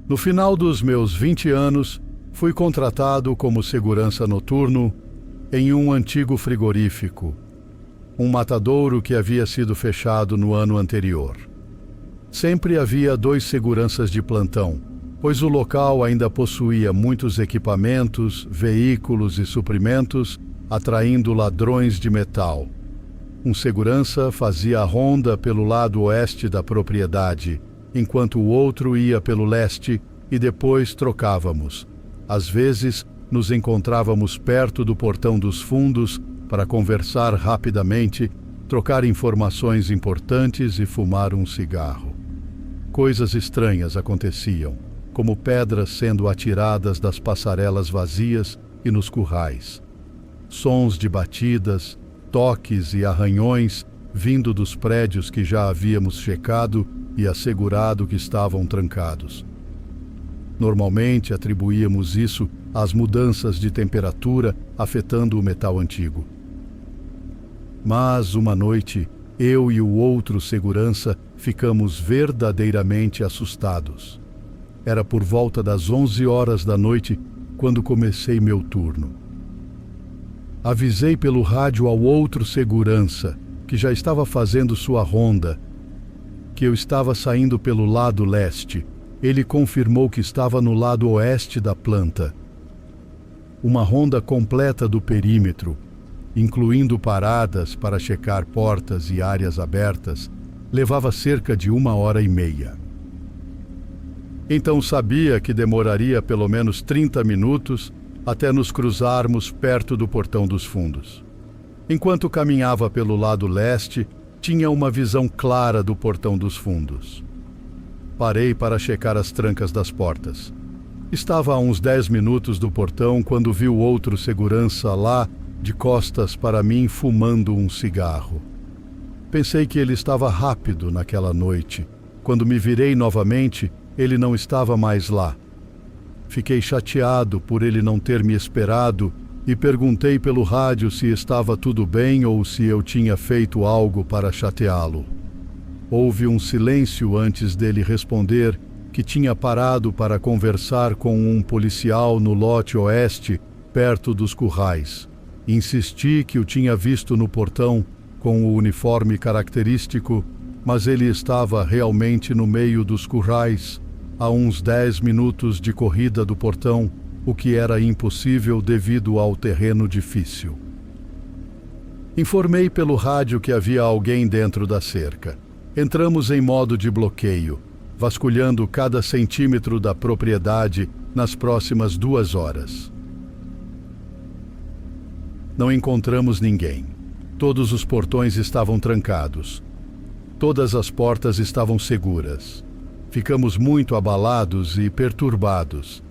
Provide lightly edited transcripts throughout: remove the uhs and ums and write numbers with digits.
No final dos meus 20 anos, fui contratado como segurança noturno em um antigo frigorífico, um matadouro que havia sido fechado no ano anterior. Sempre havia 2 seguranças de plantão, pois o local ainda possuía muitos equipamentos, veículos e suprimentos, atraindo ladrões de metal. Um segurança fazia a ronda pelo lado oeste da propriedade, enquanto o outro ia pelo leste e depois trocávamos. Às vezes, nos encontrávamos perto do portão dos fundos para conversar rapidamente, trocar informações importantes e fumar um cigarro. Coisas estranhas aconteciam, como pedras sendo atiradas das passarelas vazias e nos currais. Sons de batidas, toques e arranhões vindo dos prédios que já havíamos checado e assegurado que estavam trancados. Normalmente atribuíamos isso às mudanças de temperatura afetando o metal antigo. Mas uma noite, eu e o outro segurança ficamos verdadeiramente assustados. Era por volta das 11 horas da noite quando comecei meu turno. Avisei pelo rádio ao outro segurança, que já estava fazendo sua ronda, que eu estava saindo pelo lado leste. Ele confirmou que estava no lado oeste da planta. Uma ronda completa do perímetro, incluindo paradas para checar portas e áreas abertas, levava cerca de 1h30. Então sabia que demoraria pelo menos 30 minutos até nos cruzarmos perto do portão dos fundos. Enquanto caminhava pelo lado leste, tinha uma visão clara do portão dos fundos. Parei para checar as trancas das portas. Estava a uns 10 minutos do portão quando vi o outro segurança lá, de costas para mim, fumando um cigarro. Pensei que ele estava rápido naquela noite. Quando me virei novamente, ele não estava mais lá. Fiquei chateado por ele não ter me esperado e perguntei pelo rádio se estava tudo bem ou se eu tinha feito algo para chateá-lo. Houve um silêncio antes dele responder que tinha parado para conversar com um policial no lote oeste, perto dos currais. Insisti que o tinha visto no portão com o uniforme característico, mas ele estava realmente no meio dos currais, a uns 10 minutos de corrida do portão, o que era impossível devido ao terreno difícil. Informei pelo rádio que havia alguém dentro da cerca. Entramos em modo de bloqueio, vasculhando cada centímetro da propriedade nas próximas 2 horas. Não encontramos ninguém. Todos os portões estavam trancados. Todas as portas estavam seguras. Ficamos muito abalados e perturbados.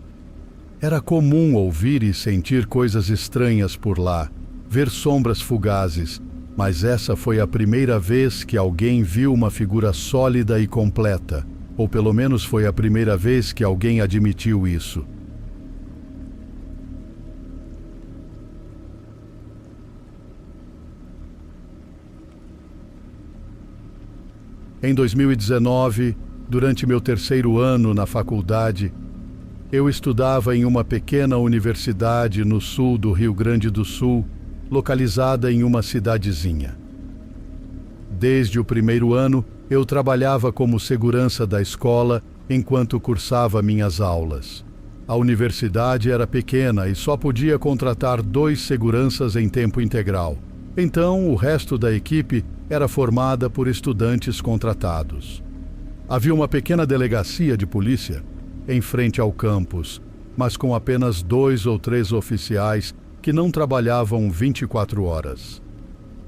Era comum ouvir e sentir coisas estranhas por lá, ver sombras fugazes, mas essa foi a primeira vez que alguém viu uma figura sólida e completa, ou pelo menos foi a primeira vez que alguém admitiu isso. Em 2019, durante meu 3º ano na faculdade, eu estudava em uma pequena universidade no sul do Rio Grande do Sul, localizada em uma cidadezinha. Desde o 1º ano, eu trabalhava como segurança da escola enquanto cursava minhas aulas. A universidade era pequena e só podia contratar 2 seguranças em tempo integral. Então, o resto da equipe era formada por estudantes contratados. Havia uma pequena delegacia de polícia em frente ao campus, mas com apenas 2 ou 3 oficiais que não trabalhavam 24 horas.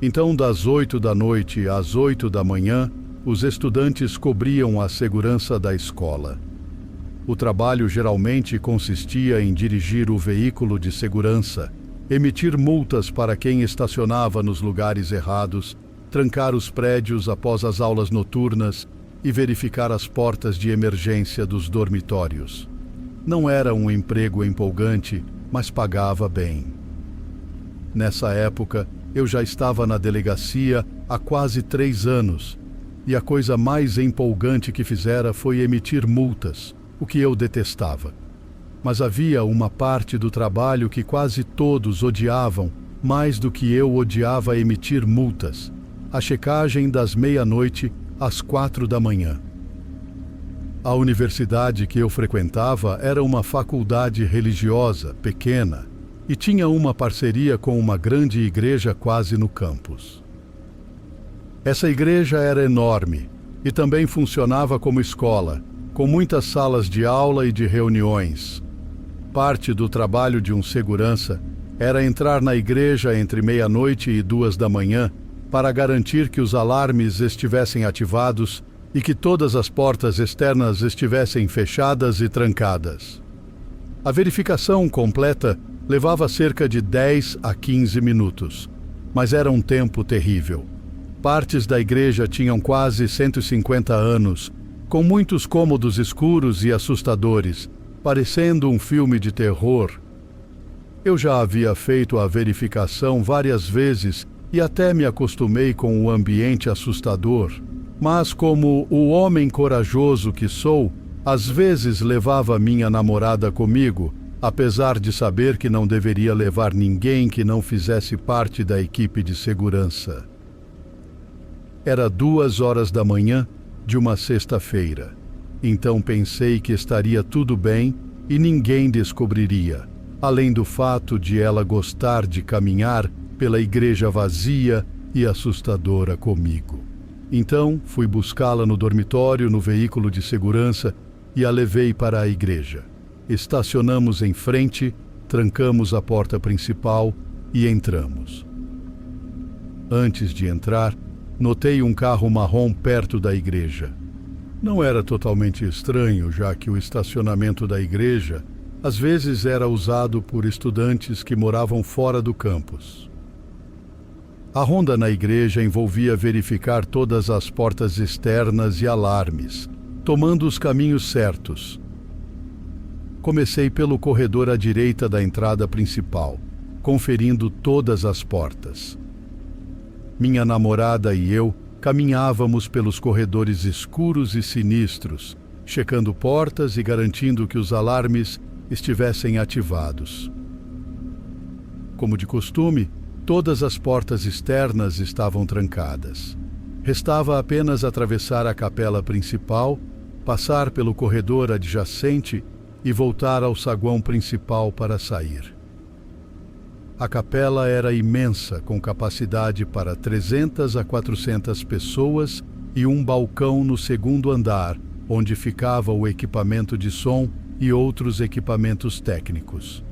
Então, das 8 da noite às 8 da manhã, os estudantes cobriam a segurança da escola. O trabalho geralmente consistia em dirigir o veículo de segurança, emitir multas para quem estacionava nos lugares errados, trancar os prédios após as aulas noturnas e verificar as portas de emergência dos dormitórios. Não era um emprego empolgante, mas pagava bem. Nessa época, eu já estava na delegacia há quase 3 anos, e a coisa mais empolgante que fizera foi emitir multas, o que eu detestava. Mas havia uma parte do trabalho que quase todos odiavam mais do que eu odiava emitir multas: a checagem das 00:30 às 4 da manhã. A universidade que eu frequentava era uma faculdade religiosa, pequena, e tinha uma parceria com uma grande igreja quase no campus. Essa igreja era enorme e também funcionava como escola, com muitas salas de aula e de reuniões. Parte do trabalho de um segurança era entrar na igreja entre 00:30 e 2 da manhã para garantir que os alarmes estivessem ativados e que todas as portas externas estivessem fechadas e trancadas. A verificação completa levava cerca de 10 a 15 minutos, mas era um tempo terrível. Partes da igreja tinham quase 150 anos, com muitos cômodos escuros e assustadores, parecendo um filme de terror. Eu já havia feito a verificação várias vezes e até me acostumei com o ambiente assustador, mas como o homem corajoso que sou, às vezes levava minha namorada comigo, apesar de saber que não deveria levar ninguém que não fizesse parte da equipe de segurança. Era 2 horas da manhã de uma sexta-feira, então pensei que estaria tudo bem e ninguém descobriria, além do fato de ela gostar de caminhar pela igreja vazia e assustadora comigo. Então, fui buscá-la no dormitório no veículo de segurança e a levei para a igreja. Estacionamos em frente, trancamos a porta principal e entramos. Antes de entrar, notei um carro marrom perto da igreja. Não era totalmente estranho, já que o estacionamento da igreja às vezes era usado por estudantes que moravam fora do campus. A ronda na igreja envolvia verificar todas as portas externas e alarmes, tomando os caminhos certos. Comecei pelo corredor à direita da entrada principal, conferindo todas as portas. Minha namorada e eu caminhávamos pelos corredores escuros e sinistros, checando portas e garantindo que os alarmes estivessem ativados. Como de costume, todas as portas externas estavam trancadas. Restava apenas atravessar a capela principal, passar pelo corredor adjacente e voltar ao saguão principal para sair. A capela era imensa, com capacidade para 300 a 400 pessoas e um balcão no segundo andar, onde ficava o equipamento de som e outros equipamentos técnicos.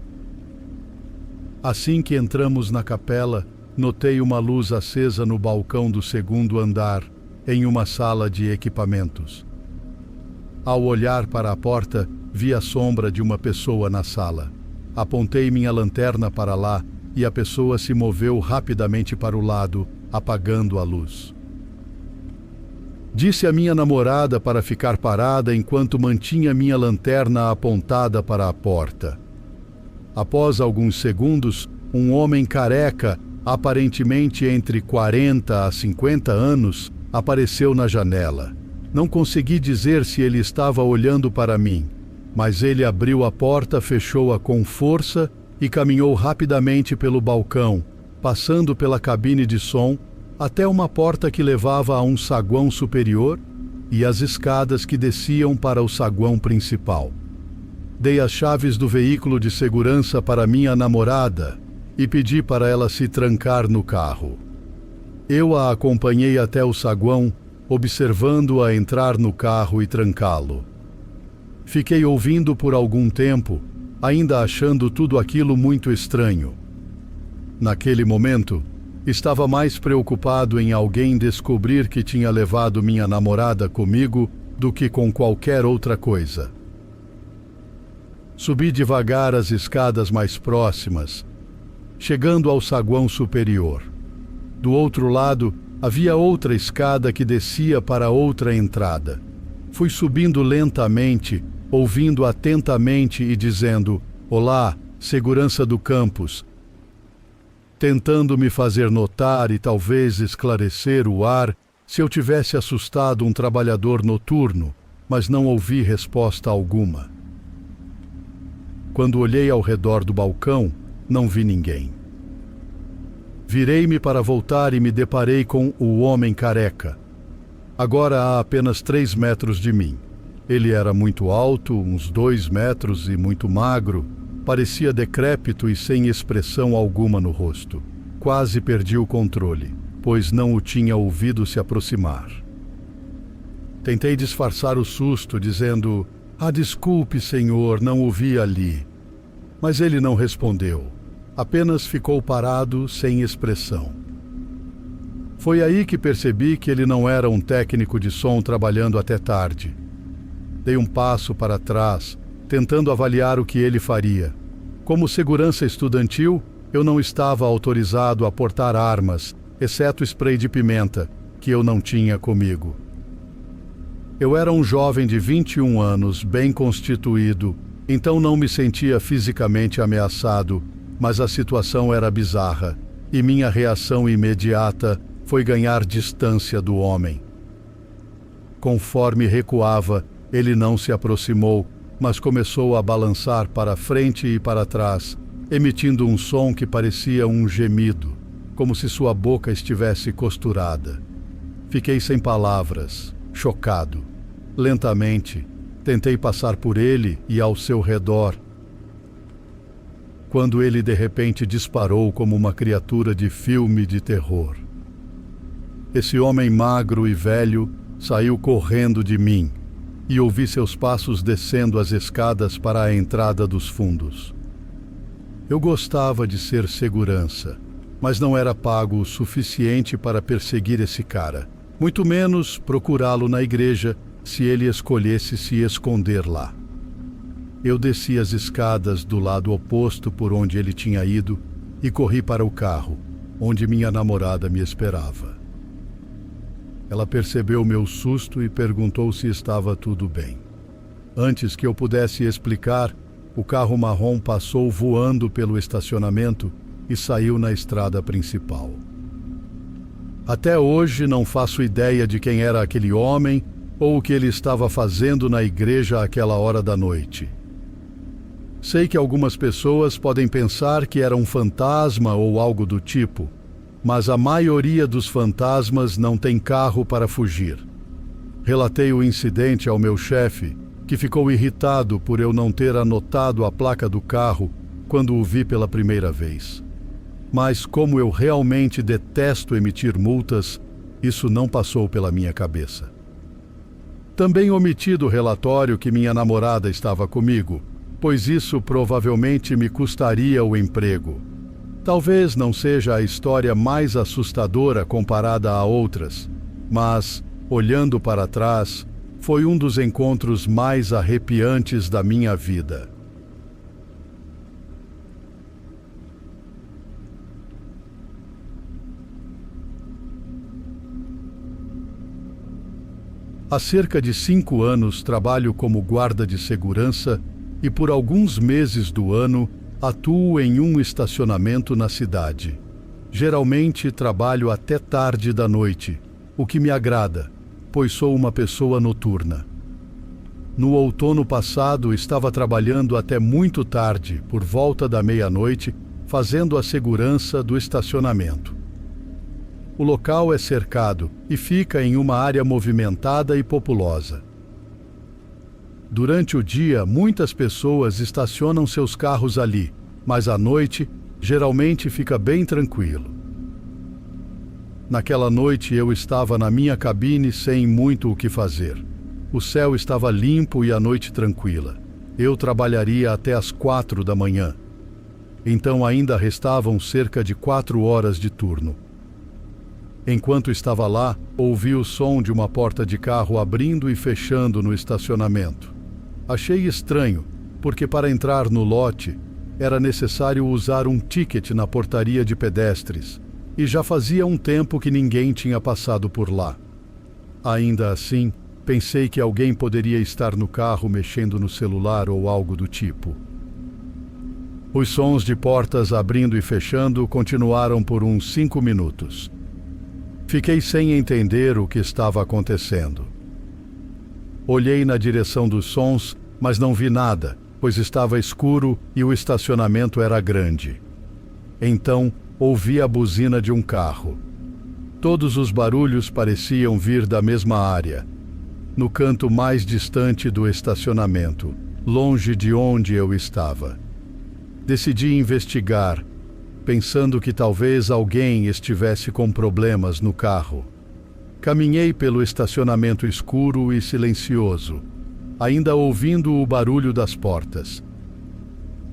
Assim que entramos na capela, notei uma luz acesa no balcão do segundo andar, em uma sala de equipamentos. Ao olhar para a porta, vi a sombra de uma pessoa na sala. Apontei minha lanterna para lá e a pessoa se moveu rapidamente para o lado, apagando a luz. Disse à minha namorada para ficar parada enquanto mantinha minha lanterna apontada para a porta. Após alguns segundos, um homem careca, aparentemente entre 40 a 50 anos, apareceu na janela. Não consegui dizer se ele estava olhando para mim, mas ele abriu a porta, fechou-a com força e caminhou rapidamente pelo balcão, passando pela cabine de som, até uma porta que levava a um saguão superior e as escadas que desciam para o saguão principal. Dei as chaves do veículo de segurança para minha namorada e pedi para ela se trancar no carro. Eu a acompanhei até o saguão, observando-a entrar no carro e trancá-lo. Fiquei ouvindo por algum tempo, ainda achando tudo aquilo muito estranho. Naquele momento, estava mais preocupado em alguém descobrir que tinha levado minha namorada comigo do que com qualquer outra coisa. Subi devagar as escadas mais próximas, chegando ao saguão superior. Do outro lado, havia outra escada que descia para outra entrada. Fui subindo lentamente, ouvindo atentamente e dizendo: "Olá, segurança do campus", tentando me fazer notar e talvez esclarecer o ar se eu tivesse assustado um trabalhador noturno, mas não ouvi resposta alguma. Quando olhei ao redor do balcão, não vi ninguém. Virei-me para voltar e me deparei com o homem careca. Agora a apenas 3 metros de mim. Ele era muito alto, uns 2 metros e muito magro. Parecia decrépito e sem expressão alguma no rosto. Quase perdi o controle, pois não o tinha ouvido se aproximar. Tentei disfarçar o susto, dizendo: "Ah, desculpe, senhor, não o vi ali." Mas ele não respondeu. Apenas ficou parado, sem expressão. Foi aí que percebi que ele não era um técnico de som trabalhando até tarde. Dei um passo para trás, tentando avaliar o que ele faria. Como segurança estudantil, eu não estava autorizado a portar armas, exceto spray de pimenta, que eu não tinha comigo. Eu era um jovem de 21 anos, bem constituído, então não me sentia fisicamente ameaçado, mas a situação era bizarra, e minha reação imediata foi ganhar distância do homem. Conforme recuava, ele não se aproximou, mas começou a balançar para frente e para trás, emitindo um som que parecia um gemido, como se sua boca estivesse costurada. Fiquei sem palavras, chocado. Lentamente, tentei passar por ele e ao seu redor, quando ele de repente disparou como uma criatura de filme de terror. Esse homem magro e velho saiu correndo de mim e ouvi seus passos descendo as escadas para a entrada dos fundos. Eu gostava de ser segurança, mas não era pago o suficiente para perseguir esse cara, muito menos procurá-lo na igreja se ele escolhesse se esconder lá. Eu desci as escadas do lado oposto por onde ele tinha ido e corri para o carro, onde minha namorada me esperava. Ela percebeu meu susto e perguntou se estava tudo bem. Antes que eu pudesse explicar, o carro marrom passou voando pelo estacionamento e saiu na estrada principal. Até hoje não faço ideia de quem era aquele homem ou o que ele estava fazendo na igreja àquela hora da noite. Sei que algumas pessoas podem pensar que era um fantasma ou algo do tipo, mas a maioria dos fantasmas não tem carro para fugir. Relatei o incidente ao meu chefe, que ficou irritado por eu não ter anotado a placa do carro quando o vi pela primeira vez. Mas como eu realmente detesto emitir multas, isso não passou pela minha cabeça. Também omiti do relatório que minha namorada estava comigo, pois isso provavelmente me custaria o emprego. Talvez não seja a história mais assustadora comparada a outras, mas, olhando para trás, foi um dos encontros mais arrepiantes da minha vida. Há cerca de 5 anos trabalho como guarda de segurança e por alguns meses do ano atuo em um estacionamento na cidade. Geralmente trabalho até tarde da noite, o que me agrada, pois sou uma pessoa noturna. No outono passado estava trabalhando até muito tarde, por volta da meia-noite, fazendo a segurança do estacionamento. O local é cercado e fica em uma área movimentada e populosa. Durante o dia, muitas pessoas estacionam seus carros ali, mas à noite, geralmente fica bem tranquilo. Naquela noite eu estava na minha cabine sem muito o que fazer. O céu estava limpo e a noite tranquila. Eu trabalharia até às 4 da manhã. Então ainda restavam cerca de 4 horas de turno. Enquanto estava lá, ouvi o som de uma porta de carro abrindo e fechando no estacionamento. Achei estranho, porque para entrar no lote, era necessário usar um ticket na portaria de pedestres, e já fazia um tempo que ninguém tinha passado por lá. Ainda assim, pensei que alguém poderia estar no carro mexendo no celular ou algo do tipo. Os sons de portas abrindo e fechando continuaram por uns 5 minutos. Fiquei sem entender o que estava acontecendo. Olhei na direção dos sons, mas não vi nada, pois estava escuro e o estacionamento era grande. Então, ouvi a buzina de um carro. Todos os barulhos pareciam vir da mesma área, no canto mais distante do estacionamento, longe de onde eu estava. Decidi investigar, pensando que talvez alguém estivesse com problemas no carro. Caminhei pelo estacionamento escuro e silencioso, ainda ouvindo o barulho das portas.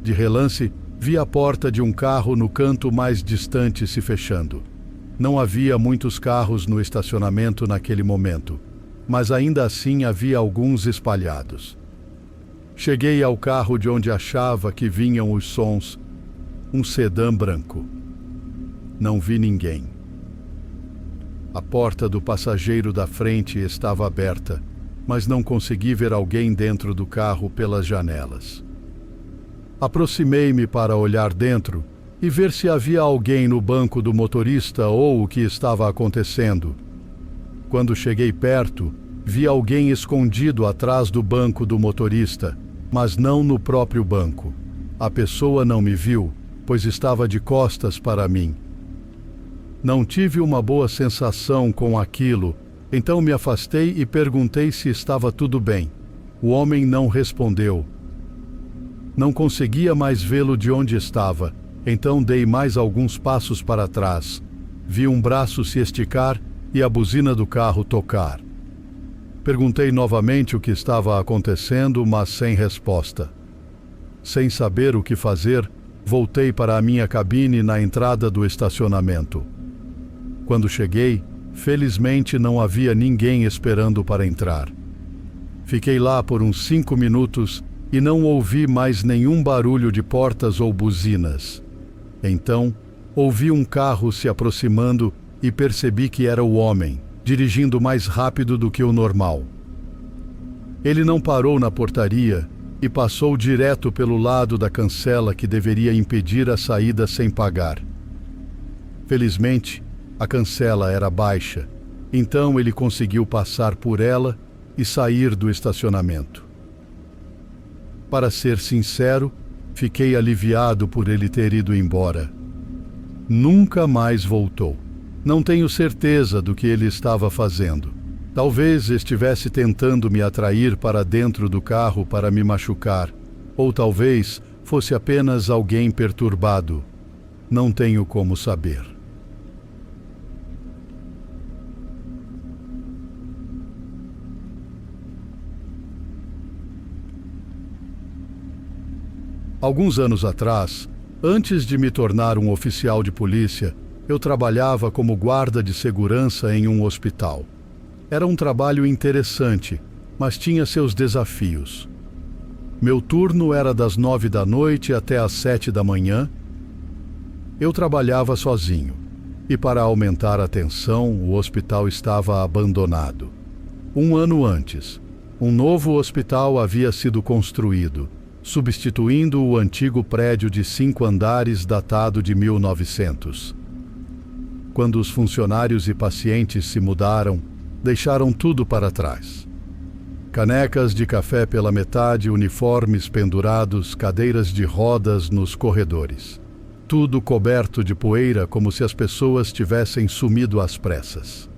De relance, vi a porta de um carro no canto mais distante se fechando. Não havia muitos carros no estacionamento naquele momento, mas ainda assim havia alguns espalhados. Cheguei ao carro de onde achava que vinham os sons, um sedã branco. Não vi ninguém. A porta do passageiro da frente estava aberta, mas não consegui ver alguém dentro do carro pelas janelas. Aproximei-me para olhar dentro e ver se havia alguém no banco do motorista ou o que estava acontecendo. Quando cheguei perto, vi alguém escondido atrás do banco do motorista, mas não no próprio banco. A pessoa não me viu, pois estava de costas para mim. Não tive uma boa sensação com aquilo, então me afastei e perguntei se estava tudo bem. O homem não respondeu. Não conseguia mais vê-lo de onde estava, então dei mais alguns passos para trás. Vi um braço se esticar e a buzina do carro tocar. Perguntei novamente o que estava acontecendo, mas sem resposta. Sem saber o que fazer, voltei para a minha cabine na entrada do estacionamento. Quando cheguei, felizmente não havia ninguém esperando para entrar. Fiquei lá por uns 5 minutos e não ouvi mais nenhum barulho de portas ou buzinas. Então, ouvi um carro se aproximando e percebi que era o homem, dirigindo mais rápido do que o normal. Ele não parou na portaria e passou direto pelo lado da cancela que deveria impedir a saída sem pagar. Felizmente, a cancela era baixa, então ele conseguiu passar por ela e sair do estacionamento. Para ser sincero, fiquei aliviado por ele ter ido embora. Nunca mais voltou. Não tenho certeza do que ele estava fazendo. Talvez estivesse tentando me atrair para dentro do carro para me machucar, ou talvez fosse apenas alguém perturbado. Não tenho como saber. Alguns anos atrás, antes de me tornar um oficial de polícia, eu trabalhava como guarda de segurança em um hospital. Era um trabalho interessante, mas tinha seus desafios. Meu turno era das 9 da noite até às 7 da manhã. Eu trabalhava sozinho, e para aumentar a tensão, o hospital estava abandonado. Um ano antes, um novo hospital havia sido construído, substituindo o antigo prédio de 5 andares datado de 1900. Quando os funcionários e pacientes se mudaram, deixaram tudo para trás. Canecas de café pela metade, uniformes pendurados, cadeiras de rodas nos corredores. Tudo coberto de poeira, como se as pessoas tivessem sumido às pressas.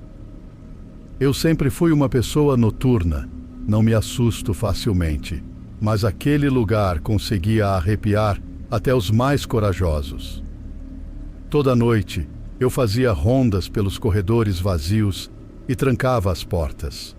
Eu sempre fui uma pessoa noturna, não me assusto facilmente, mas aquele lugar conseguia arrepiar até os mais corajosos. Toda noite, eu fazia rondas pelos corredores vazios e trancava as portas.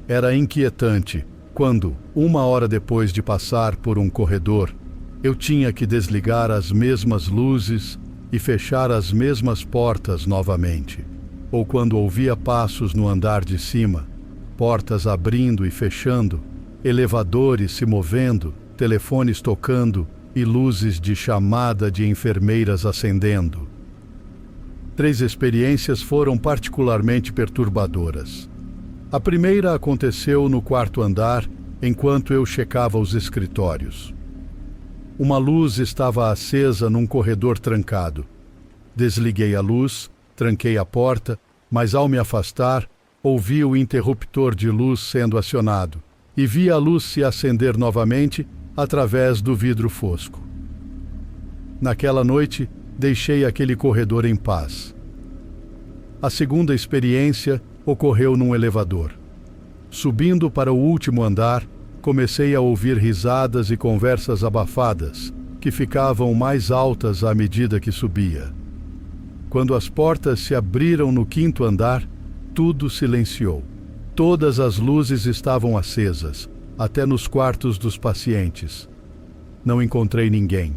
Era inquietante quando, 1 hora depois de passar por um corredor, eu tinha que desligar as mesmas luzes e fechar as mesmas portas novamente. Ou quando ouvia passos no andar de cima, portas abrindo e fechando, elevadores se movendo, telefones tocando e luzes de chamada de enfermeiras acendendo. 3 experiências foram particularmente perturbadoras. A primeira aconteceu no 4º andar, enquanto eu checava os escritórios. Uma luz estava acesa num corredor trancado. Desliguei a luz, tranquei a porta, mas ao me afastar, Ouvi o interruptor de luz sendo acionado e vi a luz se acender novamente através do vidro fosco. Naquela noite, deixei aquele corredor em paz. A segunda experiência ocorreu num elevador. Subindo para o último andar, comecei a ouvir risadas e conversas abafadas, que ficavam mais altas à medida que subia. Quando as portas se abriram no quinto andar, tudo silenciou. Todas as luzes estavam acesas, até nos quartos dos pacientes. Não encontrei ninguém.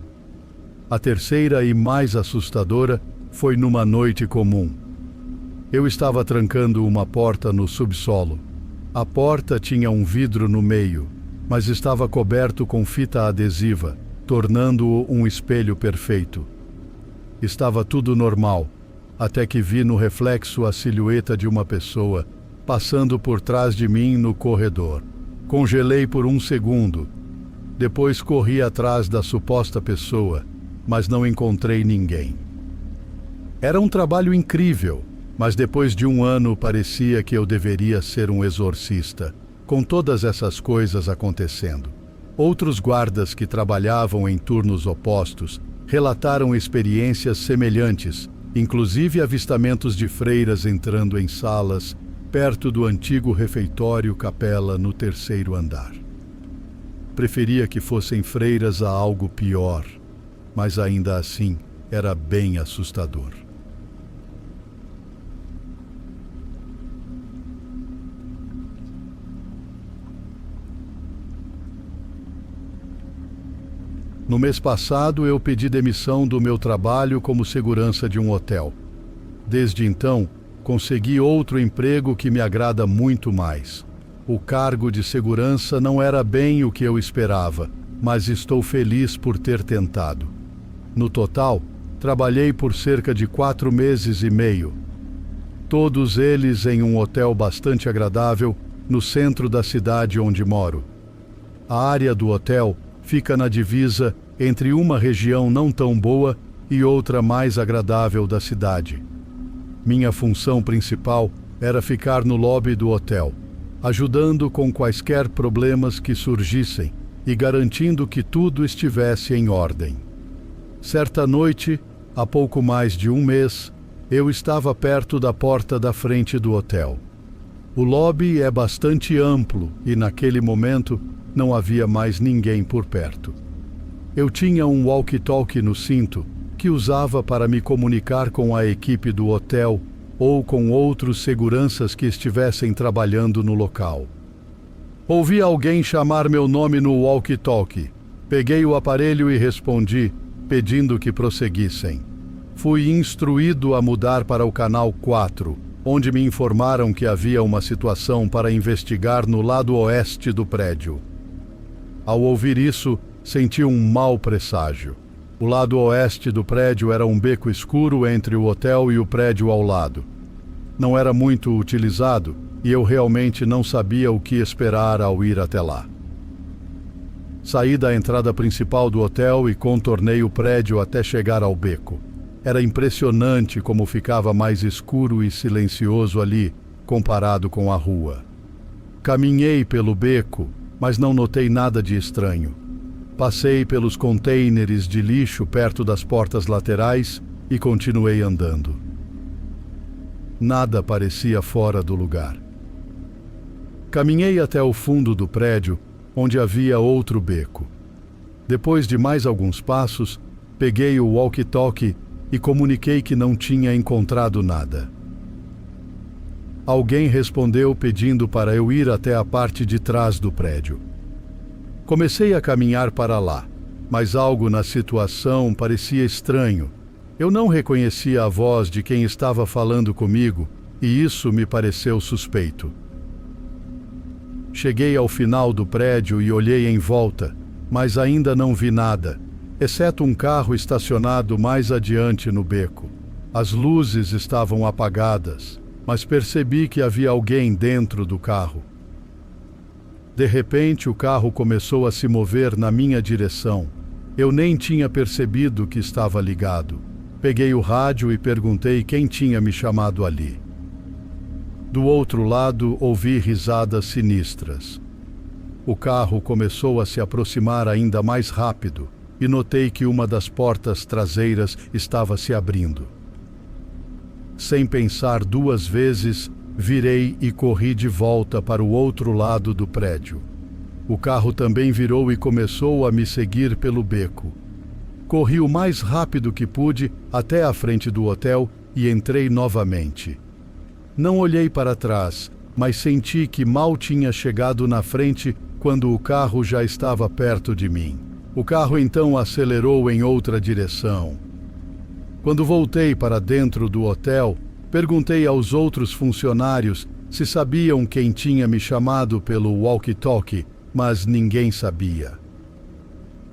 A terceira e mais assustadora foi numa noite comum. Eu estava trancando uma porta no subsolo. A porta tinha um vidro no meio, mas estava coberto com fita adesiva, tornando-o um espelho perfeito. Estava tudo normal, até que vi no reflexo a silhueta de uma pessoa passando por trás de mim no corredor. Congelei por um segundo. Depois corri atrás da suposta pessoa, mas não encontrei ninguém. Era um trabalho incrível, mas depois de um ano parecia que eu deveria ser um exorcista, com todas essas coisas acontecendo. Outros guardas que trabalhavam em turnos opostos relataram experiências semelhantes, inclusive avistamentos de freiras entrando em salas perto do antigo refeitório-capela no terceiro andar. Preferia que fossem freiras a algo pior, mas ainda assim era bem assustador. No mês passado, eu pedi demissão do meu trabalho como segurança de um hotel. Desde então, consegui outro emprego que me agrada muito mais. O cargo de segurança não era bem o que eu esperava, mas estou feliz por ter tentado. No total, trabalhei por cerca de 4 meses e meio. Todos eles em um hotel bastante agradável no centro da cidade onde moro. A área do hotel fica na divisa entre uma região não tão boa e outra mais agradável da cidade. Minha função principal era ficar no lobby do hotel, ajudando com quaisquer problemas que surgissem e garantindo que tudo estivesse em ordem. Certa noite, há pouco mais de um mês, eu estava perto da porta da frente do hotel. O lobby é bastante amplo e, naquele momento, não havia mais ninguém por perto. Eu tinha um walkie-talkie no cinto que usava para me comunicar com a equipe do hotel ou com outros seguranças que estivessem trabalhando no local. Ouvi alguém chamar meu nome no walkie-talkie. Peguei o aparelho e respondi, pedindo que prosseguissem. Fui instruído a mudar para o canal 4, onde me informaram que havia uma situação para investigar no lado oeste do prédio. Ao ouvir isso, senti um mau presságio. O lado oeste do prédio era um beco escuro entre o hotel e o prédio ao lado. Não era muito utilizado e eu realmente não sabia o que esperar ao ir até lá. Saí da entrada principal do hotel e contornei o prédio até chegar ao beco. Era impressionante como ficava mais escuro e silencioso ali, comparado com a rua. Caminhei pelo beco, mas não notei nada de estranho. Passei pelos contêineres de lixo perto das portas laterais e continuei andando. Nada parecia fora do lugar. Caminhei até o fundo do prédio, onde havia outro beco. Depois de mais alguns passos, peguei o walkie-talkie e comuniquei que não tinha encontrado nada. Alguém respondeu pedindo para eu ir até a parte de trás do prédio. Comecei a caminhar para lá, mas algo na situação parecia estranho. Eu não reconhecia a voz de quem estava falando comigo e isso me pareceu suspeito. Cheguei ao final do prédio e olhei em volta, mas ainda não vi nada, exceto um carro estacionado mais adiante no beco. As luzes estavam apagadas, mas percebi que havia alguém dentro do carro. De repente, o carro começou a se mover na minha direção. Eu nem tinha percebido que estava ligado. Peguei o rádio e perguntei quem tinha me chamado ali. Do outro lado, ouvi risadas sinistras. O carro começou a se aproximar ainda mais rápido e notei que uma das portas traseiras estava se abrindo. Sem pensar duas vezes, virei e corri de volta para o outro lado do prédio. O carro também virou e começou a me seguir pelo beco. Corri o mais rápido que pude até a frente do hotel e entrei novamente. Não olhei para trás, mas senti que mal tinha chegado na frente quando o carro já estava perto de mim. O carro então acelerou em outra direção. Quando voltei para dentro do hotel, perguntei aos outros funcionários se sabiam quem tinha me chamado pelo walkie-talkie, mas ninguém sabia.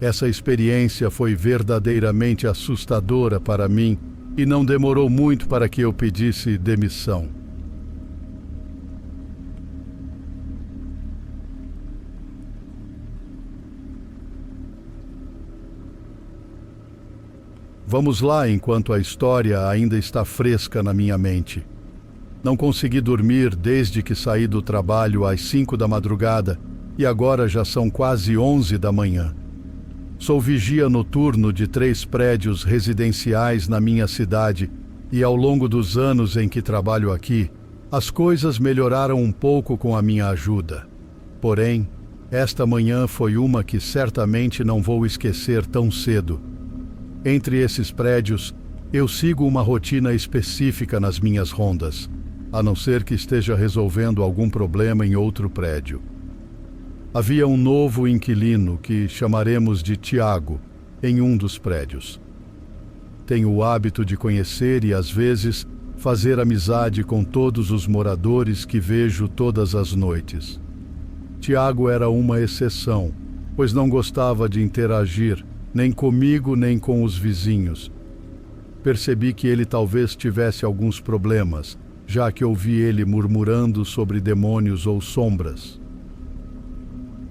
Essa experiência foi verdadeiramente assustadora para mim e não demorou muito para que eu pedisse demissão. Vamos lá enquanto a história ainda está fresca na minha mente. Não consegui dormir desde que saí do trabalho às 5 da madrugada e agora já são quase 11 da manhã. Sou vigia noturno de 3 prédios residenciais na minha cidade e ao longo dos anos em que trabalho aqui, as coisas melhoraram um pouco com a minha ajuda. Porém, esta manhã foi uma que certamente não vou esquecer tão cedo. Entre esses prédios, eu sigo uma rotina específica nas minhas rondas, a não ser que esteja resolvendo algum problema em outro prédio. Havia um novo inquilino que chamaremos de Tiago em um dos prédios. Tenho o hábito de conhecer e, às vezes, fazer amizade com todos os moradores que vejo todas as noites. Tiago era uma exceção, pois não gostava de interagir, nem comigo nem com os vizinhos. Percebi que ele talvez tivesse alguns problemas, já que ouvi ele murmurando sobre demônios ou sombras.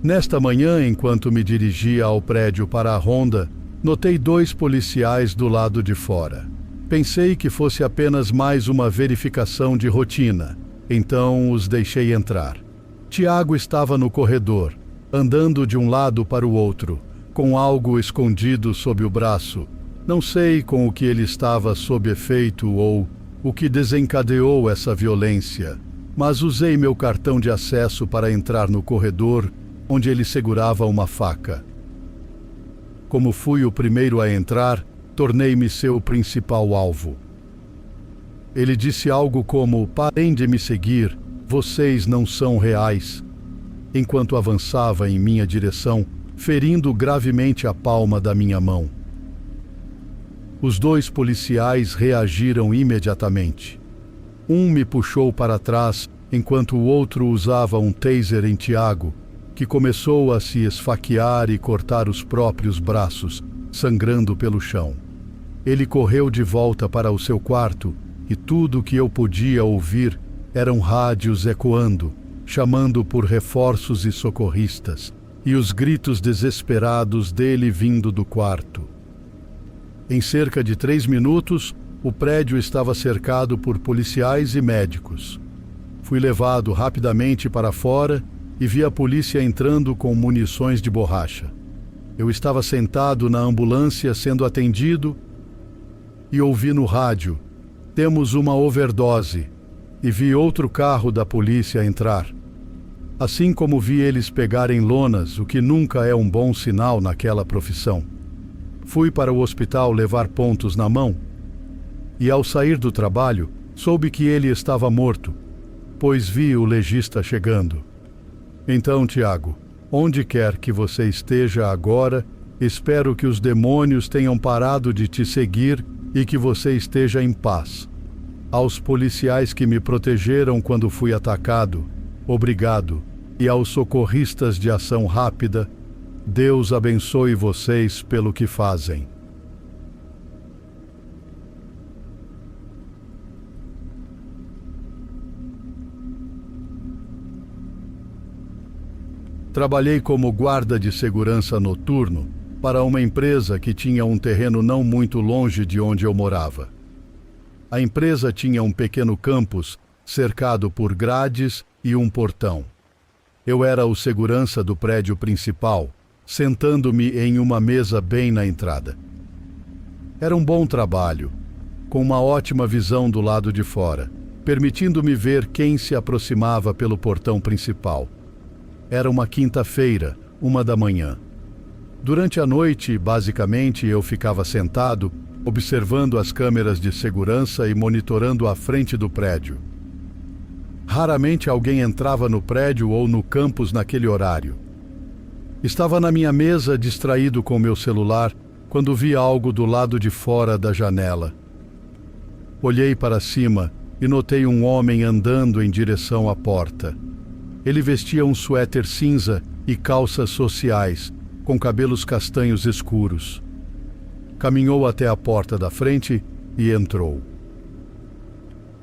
Nesta manhã, enquanto me dirigia ao prédio para a ronda, notei 2 policiais do lado de fora. Pensei que fosse apenas mais uma verificação de rotina, então os deixei entrar. Tiago estava no corredor, andando de um lado para o outro, com algo escondido sob o braço. Não sei com o que ele estava sob efeito ou o que desencadeou essa violência, mas usei meu cartão de acesso para entrar no corredor, onde ele segurava uma faca. Como fui o primeiro a entrar, tornei-me seu principal alvo. Ele disse algo como: "Parem de me seguir, vocês não são reais", enquanto avançava em minha direção, ferindo gravemente a palma da minha mão. Os 2 policiais reagiram imediatamente. Um me puxou para trás, enquanto o outro usava um taser em Tiago, que começou a se esfaquear e cortar os próprios braços, sangrando pelo chão. Ele correu de volta para o seu quarto e tudo o que eu podia ouvir eram rádios ecoando, chamando por reforços e socorristas, e os gritos desesperados dele vindo do quarto. Em cerca de 3 minutos, o prédio estava cercado por policiais e médicos. Fui levado rapidamente para fora e vi a polícia entrando com munições de borracha. Eu estava sentado na ambulância sendo atendido e ouvi no rádio: "Temos uma overdose", e vi outro carro da polícia entrar. Assim como vi eles pegarem lonas, o que nunca é um bom sinal naquela profissão. Fui para o hospital levar pontos na mão e, ao sair do trabalho, soube que ele estava morto, pois vi o legista chegando. Então, Tiago, onde quer que você esteja agora, espero que os demônios tenham parado de te seguir e que você esteja em paz. Aos policiais que me protegeram quando fui atacado, obrigado. E aos socorristas de ação rápida, Deus abençoe vocês pelo que fazem. Trabalhei como guarda de segurança noturno para uma empresa que tinha um terreno não muito longe de onde eu morava. A empresa tinha um pequeno campus cercado por grades e um portão. Eu era o segurança do prédio principal, sentando-me em uma mesa bem na entrada. Era um bom trabalho, com uma ótima visão do lado de fora, permitindo-me ver quem se aproximava pelo portão principal. Era uma quinta-feira, 1 da manhã. Durante a noite, basicamente, eu ficava sentado, observando as câmeras de segurança e monitorando a frente do prédio. Raramente alguém entrava no prédio ou no campus naquele horário. Estava na minha mesa, distraído com meu celular, quando vi algo do lado de fora da janela. Olhei para cima e notei um homem andando em direção à porta. Ele vestia um suéter cinza e calças sociais, com cabelos castanhos escuros. Caminhou até a porta da frente e entrou.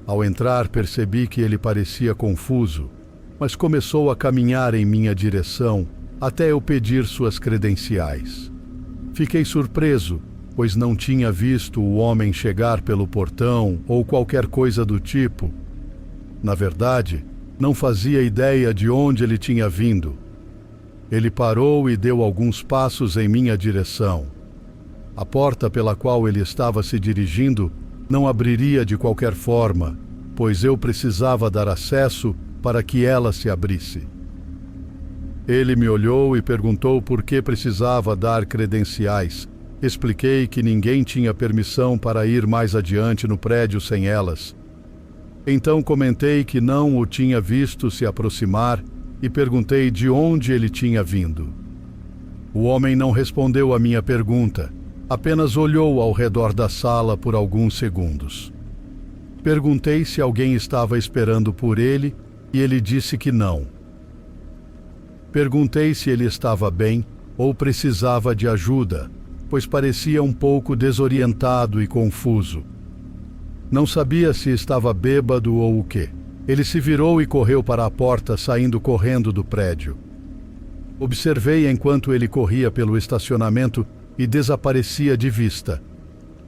Ao entrar, percebi que ele parecia confuso, mas começou a caminhar em minha direção até eu pedir suas credenciais. Fiquei surpreso, pois não tinha visto o homem chegar pelo portão ou qualquer coisa do tipo. Na verdade, não fazia ideia de onde ele tinha vindo. Ele parou e deu alguns passos em minha direção. A porta pela qual ele estava se dirigindo não abriria de qualquer forma, pois eu precisava dar acesso para que ela se abrisse. Ele me olhou e perguntou por que precisava dar credenciais. Expliquei que ninguém tinha permissão para ir mais adiante no prédio sem elas. Então comentei que não o tinha visto se aproximar e perguntei de onde ele tinha vindo. O homem não respondeu à minha pergunta, apenas olhou ao redor da sala por alguns segundos. Perguntei se alguém estava esperando por ele e ele disse que não. Perguntei se ele estava bem ou precisava de ajuda, pois parecia um pouco desorientado e confuso. Não sabia se estava bêbado ou o quê. Ele se virou e correu para a porta, saindo correndo do prédio. Observei enquanto ele corria pelo estacionamento e desaparecia de vista,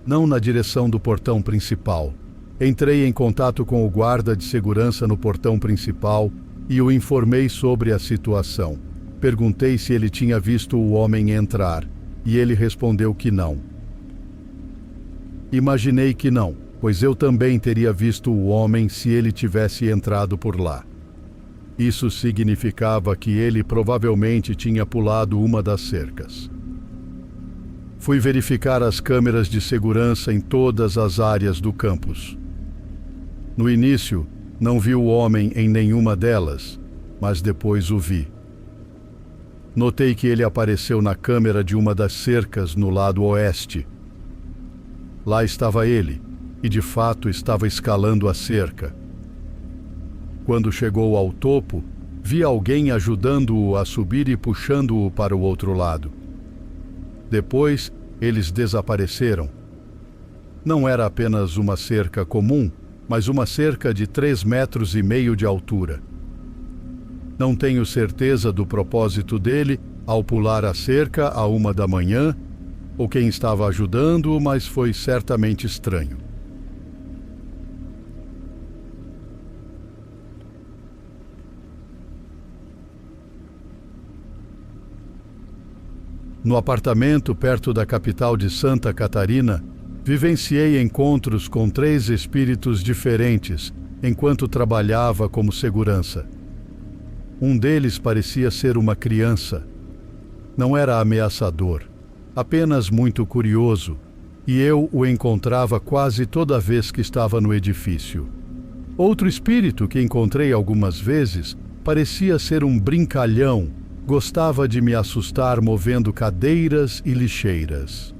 não na direção do portão principal. Entrei em contato com o guarda de segurança no portão principal e o informei sobre a situação. Perguntei se ele tinha visto o homem entrar, e ele respondeu que não. Imaginei que não, pois eu também teria visto o homem se ele tivesse entrado por lá. Isso significava que ele provavelmente tinha pulado uma das cercas. Fui verificar as câmeras de segurança em todas as áreas do campus. No início, não vi o homem em nenhuma delas, mas depois o vi. Notei que ele apareceu na câmera de uma das cercas no lado oeste. Lá estava ele, e de fato estava escalando a cerca. Quando chegou ao topo, vi alguém ajudando-o a subir e puxando-o para o outro lado. Depois, eles desapareceram. Não era apenas uma cerca comum, mas uma cerca de 3,5 metros de altura. Não tenho certeza do propósito dele ao pular a cerca à 1 da manhã, ou quem estava ajudando-o, mas foi certamente estranho. No apartamento perto da capital de Santa Catarina, vivenciei encontros com 3 espíritos diferentes enquanto trabalhava como segurança. Um deles parecia ser uma criança. Não era ameaçador, apenas muito curioso, e eu o encontrava quase toda vez que estava no edifício. Outro espírito que encontrei algumas vezes parecia ser um brincalhão. Gostava de me assustar movendo cadeiras e lixeiras.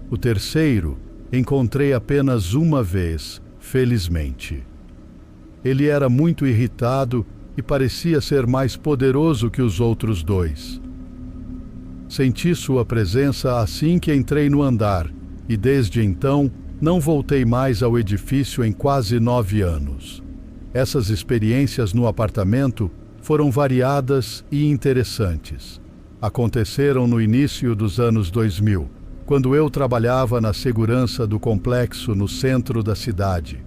O terceiro encontrei apenas uma vez, felizmente. Ele era muito irritado e parecia ser mais poderoso que os outros 2. Senti sua presença assim que entrei no andar e desde então não voltei mais ao edifício em quase 9 anos. Essas experiências no apartamento foram variadas e interessantes. Aconteceram no início dos anos 2000, quando eu trabalhava na segurança do complexo no centro da cidade.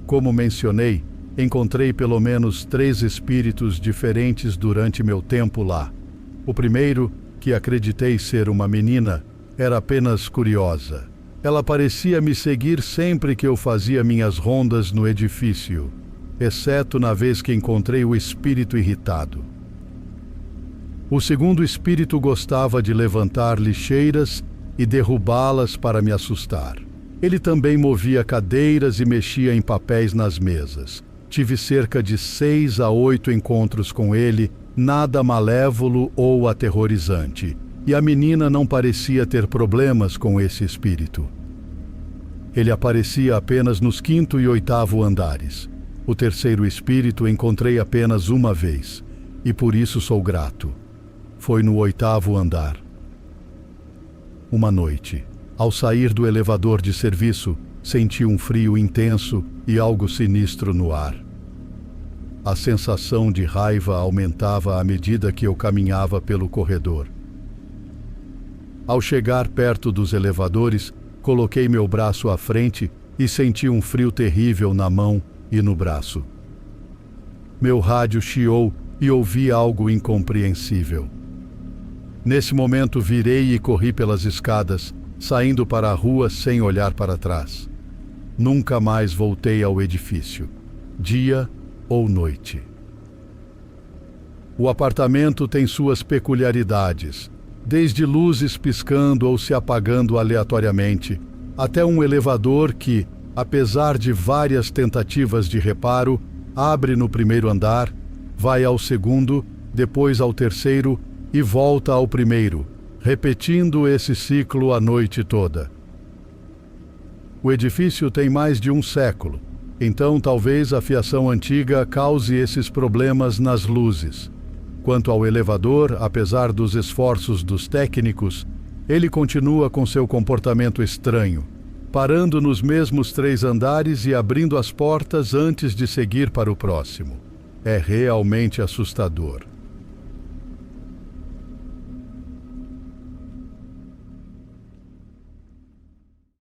Como mencionei, encontrei pelo menos 3 espíritos diferentes durante meu tempo lá. O primeiro, que acreditei ser uma menina, era apenas curiosa. Ela parecia me seguir sempre que eu fazia minhas rondas no edifício, exceto na vez que encontrei o espírito irritado. O segundo espírito gostava de levantar lixeiras e derrubá-las para me assustar. Ele também movia cadeiras e mexia em papéis nas mesas. Tive cerca de 6 a 8 encontros com ele, nada malévolo ou aterrorizante, e a menina não parecia ter problemas com esse espírito. Ele aparecia apenas nos 5º e 8º andares. O terceiro espírito encontrei apenas uma vez, e por isso sou grato. Foi no 8º andar. Uma noite, ao sair do elevador de serviço, senti um frio intenso e algo sinistro no ar. A sensação de raiva aumentava à medida que eu caminhava pelo corredor. Ao chegar perto dos elevadores, coloquei meu braço à frente e senti um frio terrível na mão e no braço. Meu rádio chiou e ouvi algo incompreensível. Nesse momento virei e corri pelas escadas, saindo para a rua sem olhar para trás. Nunca mais voltei ao edifício, dia ou noite. O apartamento tem suas peculiaridades, desde luzes piscando ou se apagando aleatoriamente, até um elevador que, apesar de várias tentativas de reparo, abre no 1º andar, vai ao 2º, depois ao 3º e volta ao 1º, repetindo esse ciclo a noite toda. O edifício tem mais de 1 século, então talvez a fiação antiga cause esses problemas nas luzes. Quanto ao elevador, apesar dos esforços dos técnicos, ele continua com seu comportamento estranho, parando nos mesmos 3 andares e abrindo as portas antes de seguir para o próximo. É realmente assustador.